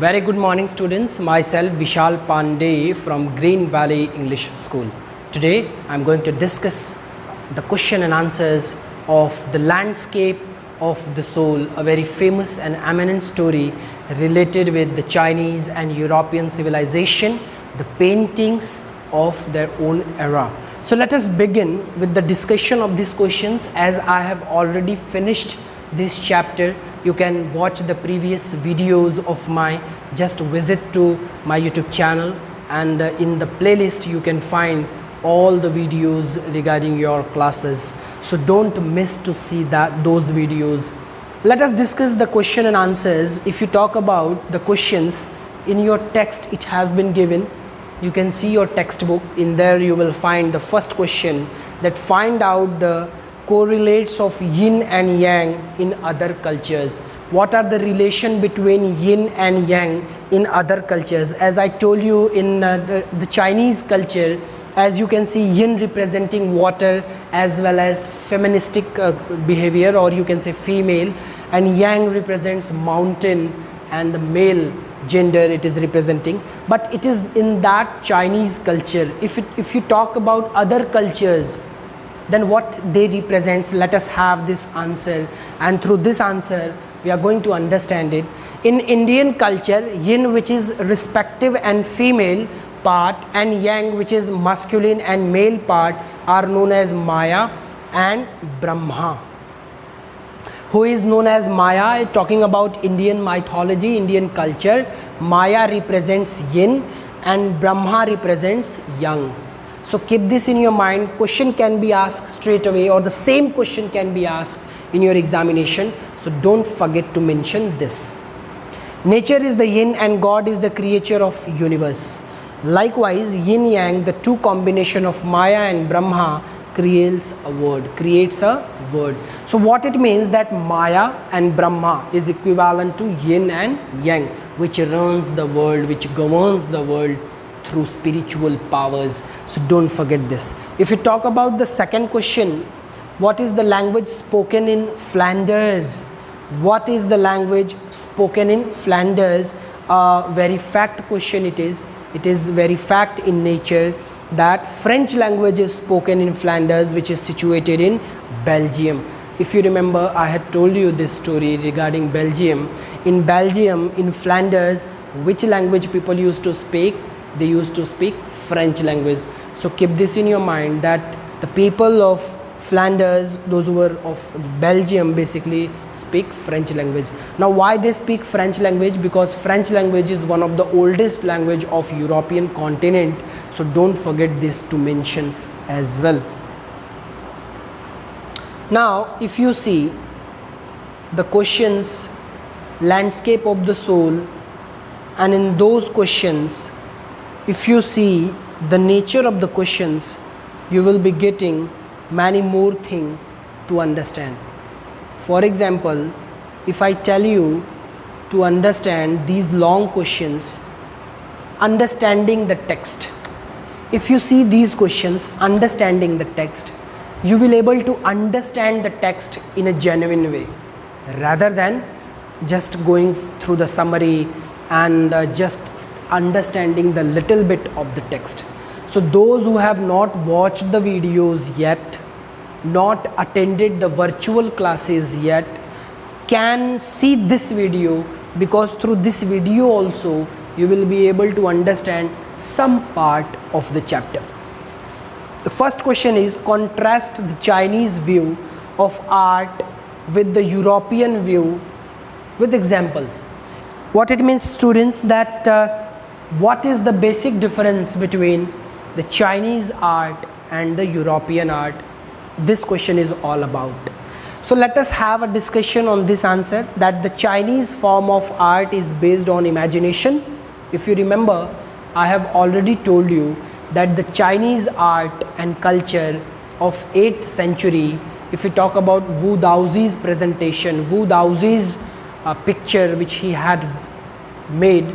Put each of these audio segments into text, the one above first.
Very good morning students, myself Vishal Pandey from Green Valley English School. Today I am going to discuss the question and answers of The Landscape of the Soul, a very famous and eminent story related with the Chinese and European civilization, the paintings of their own era. So let us begin with the discussion of these questions. As I have already finished this chapter, you can watch the previous videos of mine. Just visit to my YouTube channel, and in the playlist you can find all the videos regarding your classes, so don't miss to see those videos. Let us discuss the question and answers. If you talk about the questions in your text, it has been given. You can see your textbook. In there you will find the first question, that find out the correlates of yin and yang in other cultures. What are the relation between yin and yang in other cultures? As I told you, in the Chinese culture, as you can see, yin representing water as well as feministic behavior, or you can say female, and yang represents mountain and the male gender it is representing. But it is in that Chinese culture. If you talk about other cultures, then what they represent, let us have this answer, and through this answer we are going to understand it. In Indian culture, yin, which is respective and female part, and yang, which is masculine and male part, are known as Maya and Brahma. Who is known as Maya? Talking about Indian mythology, Indian culture, Maya represents yin and Brahma represents yang. So keep this in your mind. Question can be asked straight away, or the same question can be asked in your examination, so don't forget to mention this. Nature is the yin and God is the creator of universe. Likewise, yin yang, the two combination of Maya and Brahma, creates a word. So what it means, that Maya and Brahma is equivalent to yin and yang, which runs the world, which governs the world through spiritual powers. So don't forget this. If you talk about the second question, what is the language spoken in Flanders? What is the language spoken in Flanders? Very fact question it is. It is very fact in nature that French language is spoken in Flanders, which is situated in Belgium. If you remember, I had told you this story regarding Belgium. In Belgium, in Flanders, which language people used to speak? They used to speak French language. So keep this in your mind, that the people of Flanders, those who were of Belgium, basically speak French language. Now why they speak French language? Because French language is one of the oldest language of European continent. So don't forget this to mention as well. Now if you see the questions, landscape of the soul, and in those questions, if you see the nature of the questions, you will be getting many more things to understand. For example, if I tell you to understand these long questions, understanding the text. If you see these questions, understanding the text, you will able to understand the text in a genuine way, rather than just going through the summary and just understanding the little bit of the text. So those who have not watched the videos yet, not attended the virtual classes yet, can see this video, because through this video also you will be able to understand some part of the chapter. The first question is, contrast the Chinese view of art with the European view with example. What it means, students, that what is the basic difference between the Chinese art and the European art? This question is all about. So let us have a discussion on this answer, that the Chinese form of art is based on imagination. If you remember, I have already told you that the Chinese art and culture of 8th century, if you talk about Wu Daozi's presentation, Wu Daozi's picture which he had made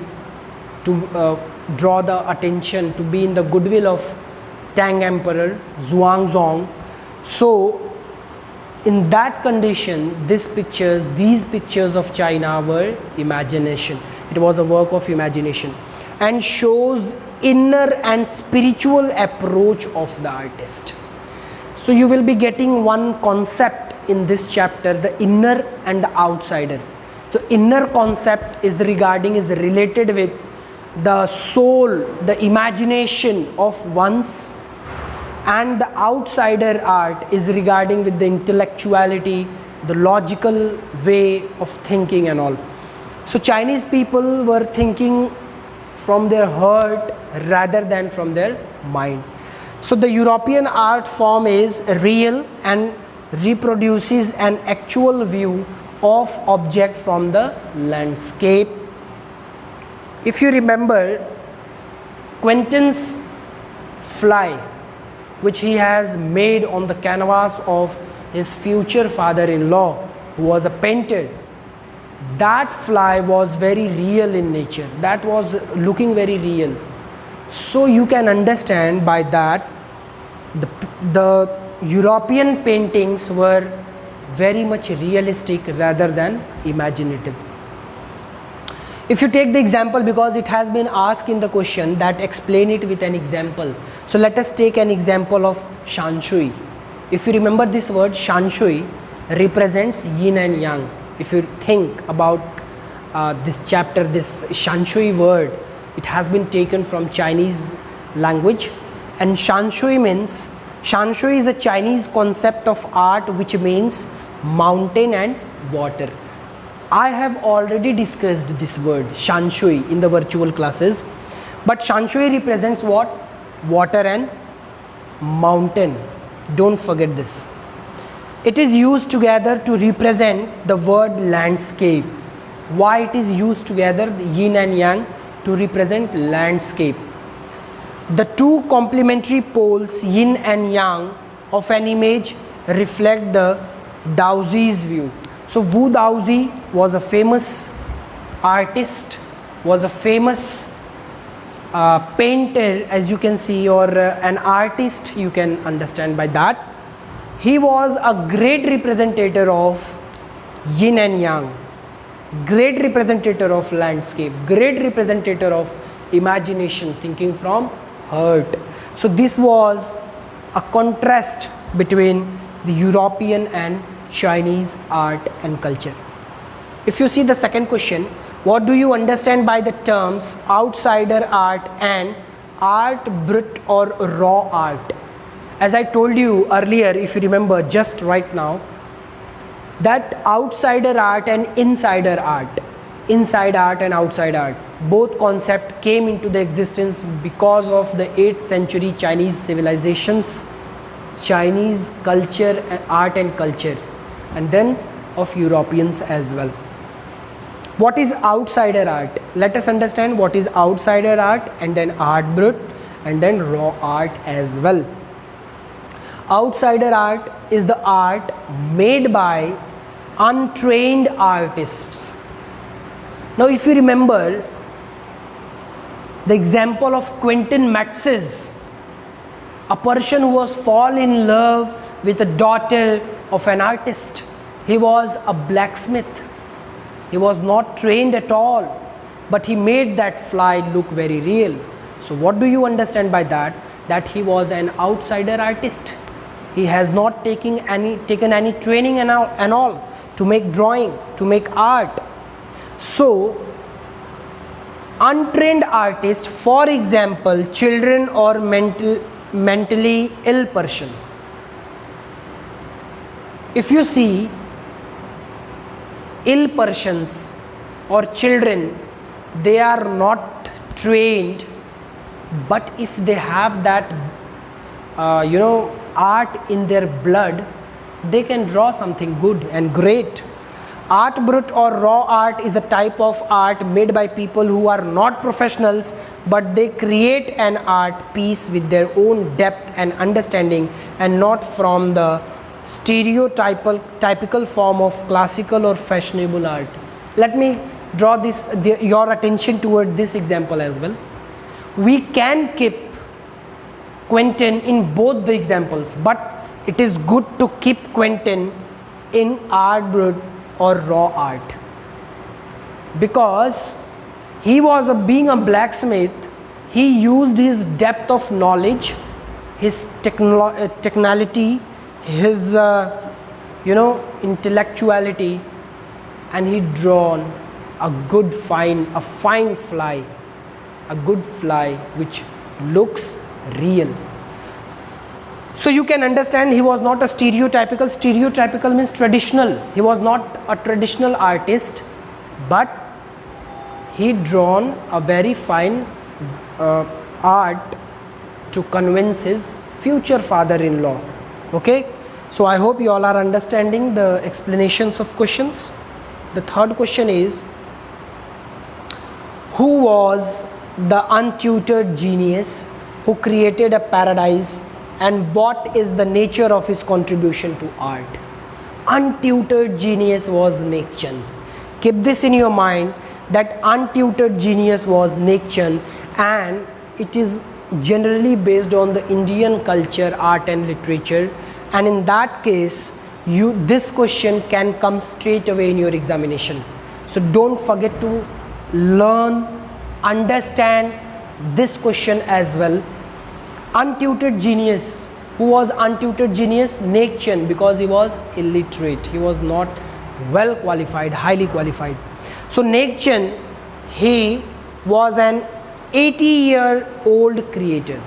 to draw the attention, to be in the goodwill of Tang Emperor Zhuangzong. So in that condition, these pictures of China were imagination. It was a work of imagination and shows inner and spiritual approach of the artist. So you will be getting one concept in this chapter, the inner and the outsider. So inner concept is related with the soul, the imagination of one's, and the outsider art is regarding with the intellectuality, the logical way of thinking and all. So Chinese people were thinking from their heart rather than from their mind. So the European art form is real and reproduces an actual view of object from the landscape. If you remember Quentin's fly, which he has made on the canvas of his future father-in-law, who was a painter, that fly was very real in nature. That was looking very real. So you can understand by that the European paintings were very much realistic rather than imaginative. If you take the example, because it has been asked in the question that explain it with an example. So let us take an example of shanshui. If you remember this word shanshui represents yin and yang. If you think about this chapter, this shanshui word, it has been taken from Chinese language, and shanshui is a Chinese concept of art which means mountain and water. I have already discussed this word shanshui in the virtual classes, but shanshui represents what? Water and mountain. Don't forget this. It is used together to represent the word landscape. Why it is used together, the yin and yang, to represent landscape? The two complementary poles, yin and yang, of an image reflect the Daozi's view. So Wu Daozi was a famous artist, was a famous painter, as you can see, or an artist, you can understand by that. He was a great representative of yin and yang, great representative of landscape, great representative of imagination, thinking from heart. So this was a contrast between the European and Chinese art and culture. If you see the second question, what do you understand by the terms outsider art and art brut or raw art? As I told you earlier, if you remember just right now, that outsider art and insider art, inside art and outside art, both concepts came into the existence because of the 8th century Chinese civilizations, Chinese culture, art and culture, and then of Europeans as well. What is outsider art? Let us understand what is outsider art, and then art brut, and then raw art as well. Outsider art is the art made by untrained artists. Now if you remember the example of Quentin Mats's, a person who was fall in love with a daughter of an artist. He was a blacksmith. He was not trained at all, but he made that fly look very real. So what do you understand by that? That he was an outsider artist. He has not taken any training and all to make drawing, to make art. So untrained artists, for example, children or mentally ill person. If you see ill persons or children, they are not trained, but if they have that art in their blood, they can draw something good and great. Art brut or raw art is a type of art made by people who are not professionals, but they create an art piece with their own depth and understanding, and not from the stereotypical form of classical or fashionable art. Let me draw your attention toward this example as well. We can keep Quentin in both the examples, but it is good to keep Quentin in art brut or raw art, because He was being a blacksmith. He used his depth of knowledge, his technicality, his intellectuality, and he drawn a fine fly, a good fly which looks real. So you can understand he was not a stereotypical means traditional. He was not a traditional artist, but he drawn a very fine art to convince his future father-in-law. Okay, so I hope you all are understanding the explanations of questions. The third question is, who was the untutored genius who created a paradise, and what is the nature of his contribution to art? Untutored genius was Nick. Keep this in your mind, that untutored genius was Nick, and it is generally based on the Indian culture, art and literature, and in that case this question can come straight away in your examination. So don't forget to learn, understand this question as well. Untutored genius. Who was untutored genius? Nick, because he was illiterate. He was not well qualified, highly qualified. So Nick, he was an 80-year-old creator.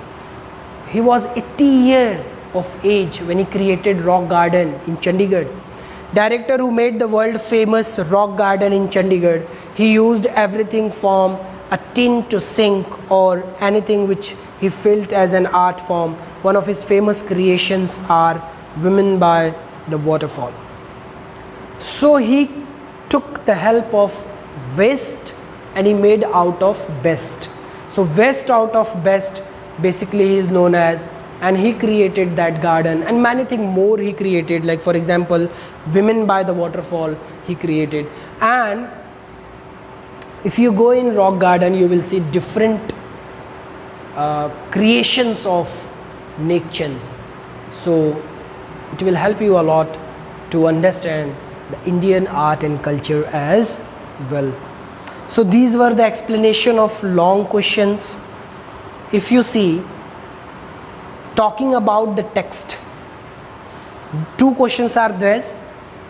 He was 80 years of age when he created Rock Garden in Chandigarh. Director who made the world famous Rock Garden in Chandigarh, he used everything from a tin to sink or anything which he felt as an art form. One of his famous creations are Women by the Waterfall. So he took the help of waste and he made out of best. So waste out of best basically he is known as, and he created that garden and many things more he created, like for example Women by the Waterfall he created. And if you go in Rock Garden, you will see different creations of Nick. So it will help you a lot to understand the Indian art and culture as well. So these were the explanation of long questions. If you see, talking about the text, two questions are there.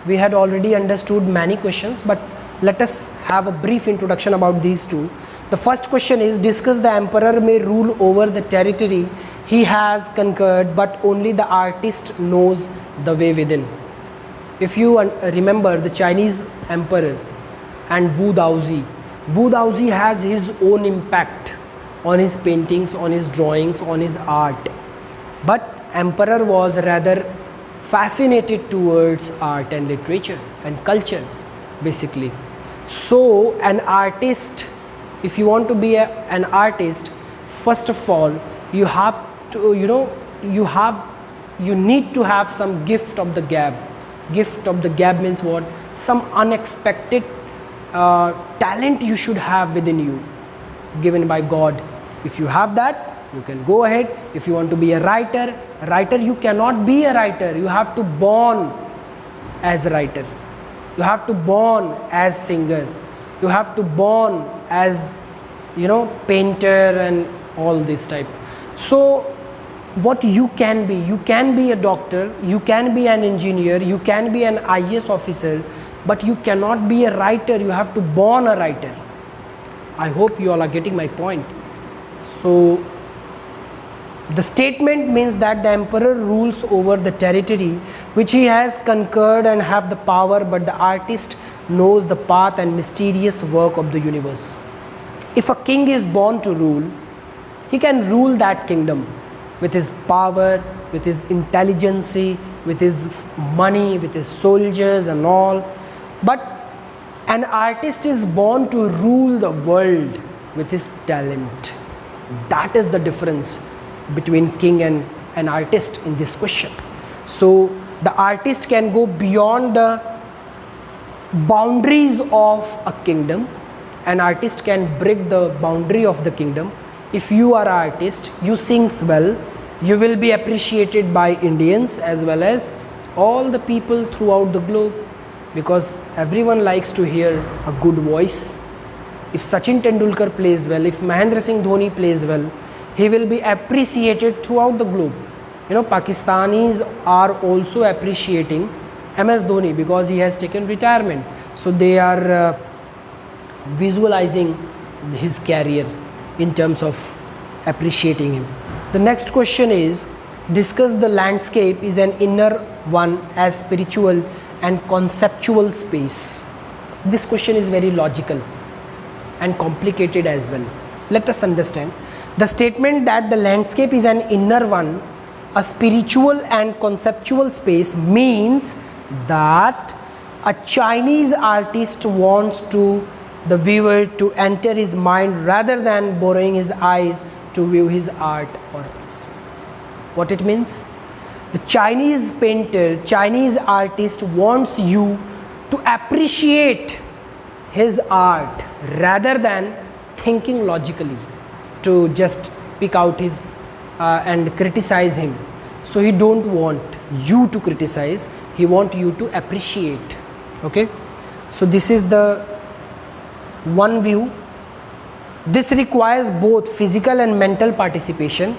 We had already understood many questions, but let us have a brief introduction about these two. The first question is, discuss the emperor may rule over the territory he has conquered, but only the artist knows the way within. If you remember the Chinese emperor and Wu Daozi, Wu Daozi has his own impact on his paintings, on his drawings, on his art. But emperor was rather fascinated towards art and literature and culture basically. So an artist, if you want to be an artist, first of all you have to, you need to have some gift of the gab. Gift of the gab means what? Some unexpected talent you should have within you, given by God. If you have that, you can go ahead. If you want to be a writer, you cannot be a writer. You have to born as a writer. You have to born as singer. You have to born as painter and all this type. So what you can be a doctor, you can be an engineer, you can be an IAS officer, but you cannot be a writer. You have to born a writer. I hope you all are getting my point. So the statement means that the emperor rules over the territory which he has conquered and have the power, but the artist knows the path and mysterious work of the universe. If a king is born to rule, he can rule that kingdom with his power, with his intelligence, with his money, with his soldiers and all. But an artist is born to rule the world with his talent. That is the difference between king and an artist in this question. So the artist can go beyond the boundaries of a kingdom. An artist can break the boundary of the kingdom. If you are an artist, you sing well, you will be appreciated by Indians as well as all the people throughout the globe, because everyone likes to hear a good voice. if Sachin Tendulkar plays well, if Mahendra Singh Dhoni plays well, he will be appreciated throughout the globe. You know, Pakistanis are also appreciating MS Dhoni because he has taken retirement. So they are visualizing his career in terms of appreciating him. The next question is, discuss the landscape is an inner one as spiritual and conceptual space. This question is very logical and complicated as well. Let us understand. The statement that the landscape is an inner one, a spiritual and conceptual space, means that a Chinese artist wants the viewer to enter his mind rather than borrowing his eyes to view his art or piece. What it means? The Chinese painter, Chinese artist wants you to appreciate his art rather than thinking logically, to just pick out his and criticize him. So he don't want you to criticize, he want you to appreciate. Okay, so this is the one view. This requires both physical and mental participation.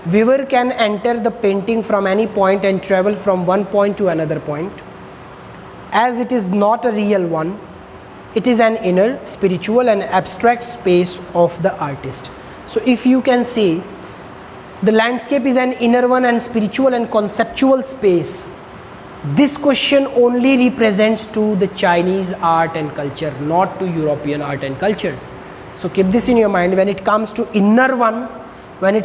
Viewer can enter the painting from any point and travel from one point to another point. As it is not a real one, it is an inner, spiritual and abstract space of the artist. So if you can see, the landscape is an inner one and spiritual and conceptual space. This question only represents to the Chinese art and culture, not to European art and culture. So keep this in your mind. When it comes to inner one, when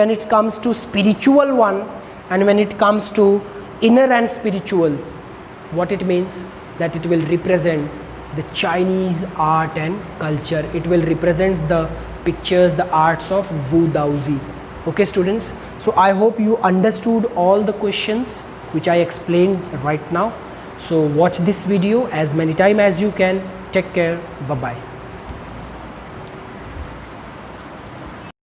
it comes to spiritual one, and when it comes to inner and spiritual, what it means, that it will represent the Chinese art and culture. It will represent the pictures, the arts of Wu Daozi. Okay students, so I hope you understood all the questions which I explained right now. So watch this video as many times as you can. Take care. Bye bye.